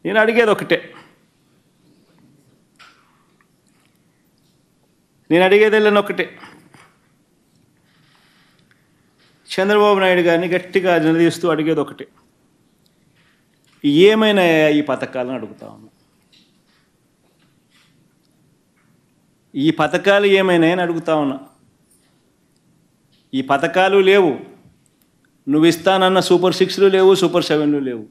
నేను అడిగేది ఒకటే, ఒకటే, చంద్రబాబు నాయుడు గారిని గట్టిగా నిలదీస్తూ అడిగేది ఒకటే, ఏమైనా ఈ పథకాలను అడుగుతా ఉన్నా. ఈ పథకాలు ఏమైనా అని అడుగుతా ఉన్నా. ఈ పథకాలు లేవు, నువ్వు ఇస్తానన్న సూపర్ 6లు లేవు, సూపర్ 7లు లేవు.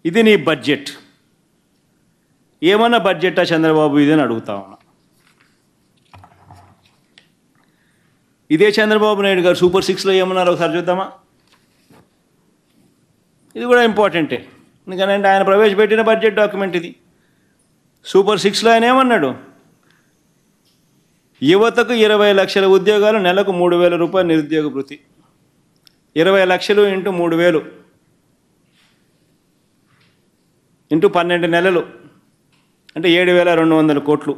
ఇది నీ బడ్జెట్, ఏమన్నా బడ్జెటా చంద్రబాబు ఇది అని అడుగుతా ఉన్నా. ఇదే చంద్రబాబు నాయుడు గారు సూపర్ 6లో ఏమన్నారో ఒకసారి చూద్దామా? ఇది కూడా ఇంపార్టెంటే, ఎందుకంటే ఆయన ప్రవేశపెట్టిన బడ్జెట్ డాక్యుమెంట్ ఇది. సూపర్ 6లో ఆయన ఏమన్నాడు? యువతకు 20 లక్షల ఉద్యోగాలు, నెలకు 3,000 రూపాయలు నిరుద్యోగ భృతి. 20 లక్షలు ఇంటూ 3,000 ఇంటూ 12 నెలలు అంటే 7,200 కోట్లు.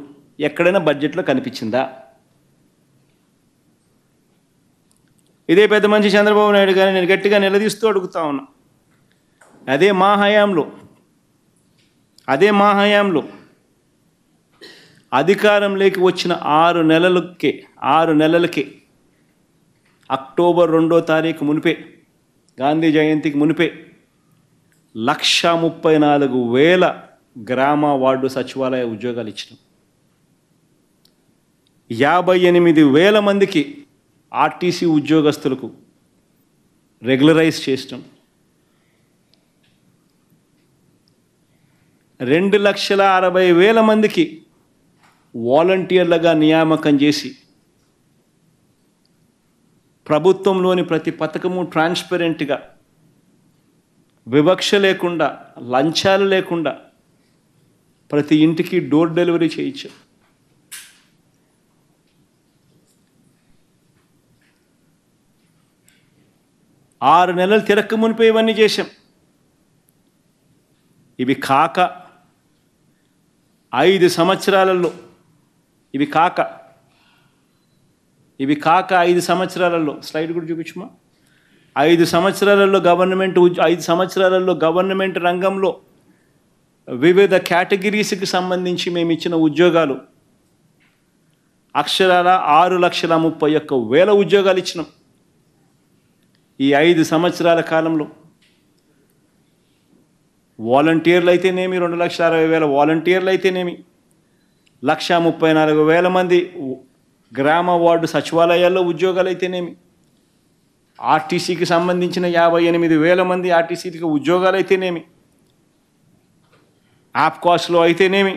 ఎక్కడైనా బడ్జెట్లో కనిపించిందా? ఇదే పెద్ద మనిషి చంద్రబాబు నాయుడు గారిని నేను గట్టిగా నిలదీస్తూ అడుగుతా ఉన్నా. అదే మా హయాంలో అధికారంలోకి వచ్చిన 6 నెలలకే అక్టోబర్ 2వ తారీఖు మునిపే, గాంధీ జయంతికి మునిపే 1,34,000 గ్రామ వార్డు సచివాలయ ఉద్యోగాలు ఇచ్చినాం. 58,000 మందికి ఆర్టీసీ ఉద్యోగస్తులకు రెగ్యులరైజ్ చేసినాం. 2,60,000 మందికి వాలంటీర్లుగా నియామకం చేసి ప్రభుత్వంలోని ప్రతి పథకము ట్రాన్స్పరెంట్గా, వివక్ష లేకుండా, లంచాలు లేకుండా ప్రతి ఇంటికి డోర్ డెలివరీ చేయించాం. ఆరు నెలలు తిరక్క మునిపే ఇవన్నీ చేశాం. ఇవి కాక 5 సంవత్సరాలలో, ఇవి కాక 5 సంవత్సరాలలో, స్లైడ్ కూడా చూపించమా, 5 సంవత్సరాలలో గవర్నమెంట్ రంగంలో వివిధ కేటగిరీస్కి సంబంధించి మేము ఇచ్చిన ఉద్యోగాలు అక్షరాల 6,31,000 ఉద్యోగాలు ఇచ్చినాం. ఈ 5 సంవత్సరాల కాలంలో వాలంటీర్లు అయితేనేమి, 2,60,000 వాలంటీర్లు అయితేనేమి, 1,34,000 మంది గ్రామ వార్డు సచివాలయాల్లో ఉద్యోగాలు అయితేనేమి, ఆర్టీసీకి సంబంధించిన 58,000 మంది ఆర్టీసీకి ఉద్యోగాలు అయితేనేమి, ఆప్కాస్లో అయితేనేమి,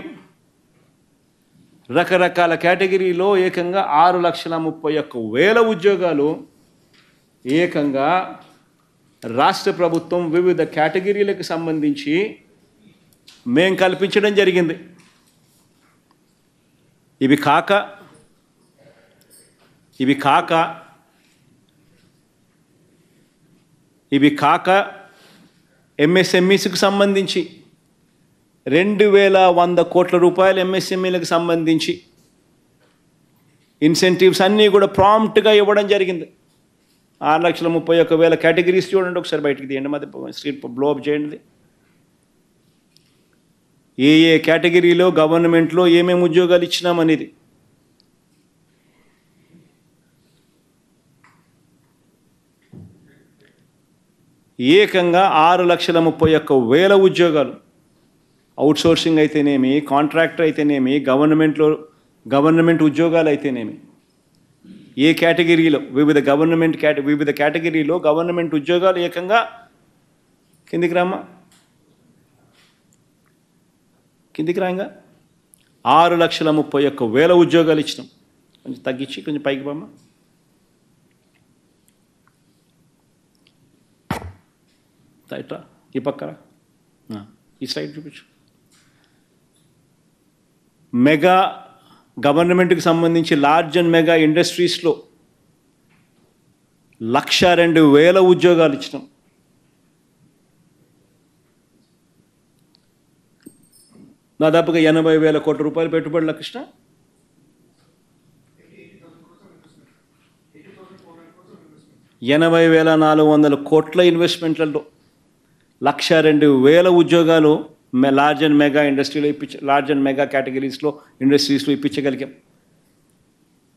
రకరకాల కేటగిరీలో ఏకంగా 6,31,000 ఉద్యోగాలు ఏకంగా రాష్ట్ర ప్రభుత్వం వివిధ కేటగిరీలకు సంబంధించి మేం కల్పించడం జరిగింది. ఇవి కాక ఎంఎస్ఎంఈస్కి సంబంధించి 2,100 కోట్ల రూపాయలు ఎంఎస్ఎంఈలకు సంబంధించి ఇన్సెంటివ్స్ అన్నీ కూడా ప్రాంప్ట్గా ఇవ్వడం జరిగింది. 6,31,000 కేటగిరీస్ చూడండి, ఒకసారి బయటికి తీయండి, మధ్య స్క్రీన్ బ్లోఅప్ చేయండి. ఏ కేటగిరీలో గవర్నమెంట్లో ఏమేమి ఉద్యోగాలు ఇచ్చినామనేది. ఏకంగా 6,31,000 ఉద్యోగాలు, అవుట్సోర్సింగ్ అయితేనేమి, కాంట్రాక్టర్ అయితేనేమి, గవర్నమెంట్ ఉద్యోగాలు అయితేనేమి, ఏ కేటగిరీలో వివిధ కేటగిరీలో గవర్నమెంట్ ఉద్యోగాలు ఏకంగా కిందికి రాగా 6,31,000 ఉద్యోగాలు ఇచ్చినాం. కొంచెం తగ్గించి కొంచెం పైకి బామ్మ. ఇట్లా ఈ పక్కన ఈ సైడ్ చూపించు. మెగా గవర్నమెంట్కి సంబంధించి లార్జ్ అండ్ మెగా ఇండస్ట్రీస్లో 1,02,000 ఉద్యోగాలు ఇచ్చినాం. దాదాపుగా 80,000 కోట్ల రూపాయలు పెట్టుబడుల కృష్ణ, 80,400 కోట్ల ఇన్వెస్ట్మెంట్లలో 1,02,000 ఉద్యోగాలు లార్జ్ అండ్ మెగా ఇండస్ట్రీలో లార్జ్ అండ్ మెగా కేటగిరీస్లో ఇండస్ట్రీస్లో ఇప్పించగలిగాం.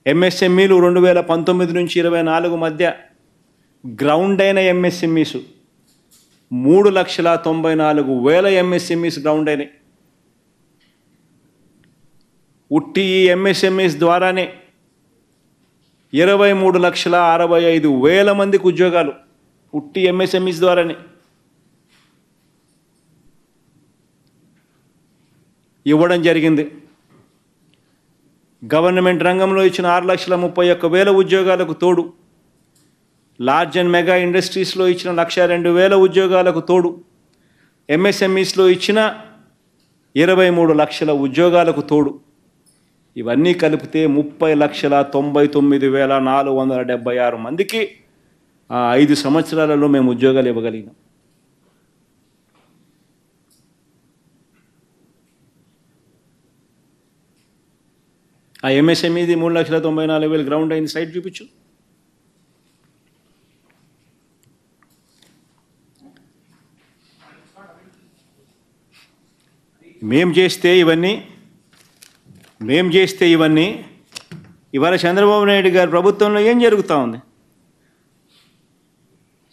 ఎంఎస్ఎంఈలు 2019 నుంచి 24 మధ్య గ్రౌండ్ అయిన ఎంఎస్ఎంఈస్ 3,94,000 ఎంఎస్ఎంఈస్ గ్రౌండ్ అయినాయి. ఉట్టి ఈ ఎంఎస్ఎంఈస్ ద్వారానే 23,65,000 మందికి ఉద్యోగాలు ఉట్టి ఎంఎస్ఎంఈస్ ద్వారానే ఇవ్వడం జరిగింది. గవర్నమెంట్ రంగంలో ఇచ్చిన 6,31,000 ఉద్యోగాలకు తోడు లార్జ్ అండ్ మెగా ఇండస్ట్రీస్లో ఇచ్చిన 1,02,000 ఉద్యోగాలకు తోడు ఎంఎస్ఎంఈస్లో ఇచ్చిన 23 లక్షల ఉద్యోగాలకు తోడు ఇవన్నీ కలిపితే 30,99,476 మందికి 5 సంవత్సరాలలో మేము ఉద్యోగాలు ఇవ్వగలిగినాం. ఆ ఎంఎస్ఎంఈది 3,94,000 గ్రౌండ్ అయింది. సైట్ చూపించు. మేం చేస్తే ఇవన్నీ ఇవాళ చంద్రబాబు నాయుడు గారి ప్రభుత్వంలో ఏం జరుగుతూ ఉంది?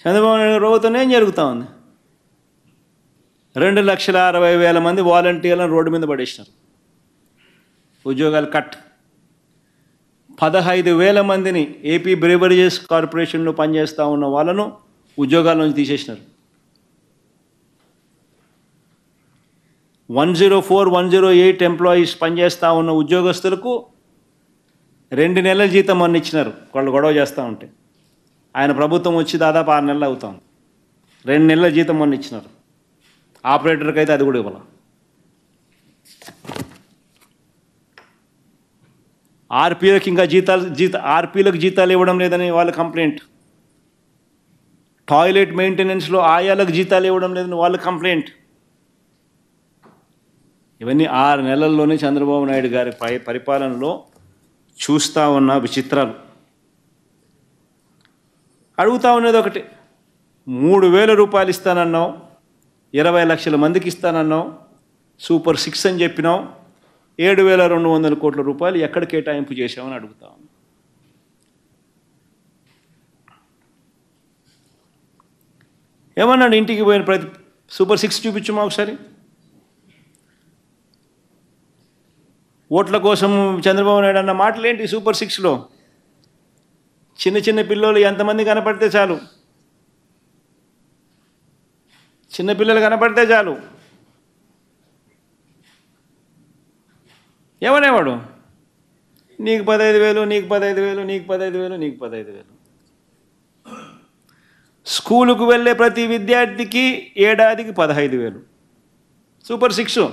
చంద్రబాబు నాయుడు గారి ప్రభుత్వంలో ఏం జరుగుతూ ఉంది? 2,60,000 మంది వాలంటీర్లను రోడ్డు మీద పడేసినారు. ఉద్యోగాలు కట్. 15,000 మందిని ఏపీ బ్రేవరేజెస్ కార్పొరేషన్లో పనిచేస్తూ ఉన్న వాళ్ళను ఉద్యోగాల నుంచి తీసేసినారు. 104, 108 ఎంప్లాయీస్ పనిచేస్తూ ఉన్న ఉద్యోగస్తులకు 2 నెలల జీతం మొన్న ఇచ్చినారు. వాళ్ళు గొడవ చేస్తూ ఉంటే ఆయన ప్రభుత్వం వచ్చి దాదాపు 6 నెలలు అవుతాం. 2 నెలల జీతం మొన్న ఇచ్చినారు. ఆపరేటర్కి అయితే అది కూడా ఇవ్వాలి. ఆర్పీలకు ఇంకా ఆర్పీలకు జీతాలు ఇవ్వడం లేదని వాళ్ళ కంప్లైంట్. టాయిలెట్ మెయింటెనెన్స్లో ఆయాలకు జీతాలు ఇవ్వడం లేదని వాళ్ళ కంప్లైంట్. ఇవన్నీ 6 నెలల్లోనే చంద్రబాబు నాయుడు గారి పరిపాలనలో చూస్తూ ఉన్న విచిత్రాలు. అడుగుతూ ఉన్నది ఒకటి, 3,000 రూపాయలు ఇస్తానన్నావు, 20 లక్షల మందికి ఇస్తానన్నావు, సూపర్ 6 అని చెప్పినావు, 7,200 కోట్ల రూపాయలు ఎక్కడ కేటాయింపు చేశామని అడుగుతా ఉన్నాం. ఏమన్నాడు? ఇంటికి పోయిన ప్రతి సూపర్ 6 చూపించమా ఒకసారి. ఓట్ల కోసం చంద్రబాబు నాయుడు అన్న మాటలు ఏంటి? సూపర్ 6లో చిన్న పిల్లలు ఎంతమంది కనపడితే చాలు, చిన్నపిల్లలు కనపడితే చాలు ఏమనేవాడు? నీకు 15,000, నీకు 15,000, నీకు 15,000, నీకు 15,000. స్కూలుకు వెళ్ళే ప్రతి విద్యార్థికి ఏడాదికి 15,000. సూపర్ 6.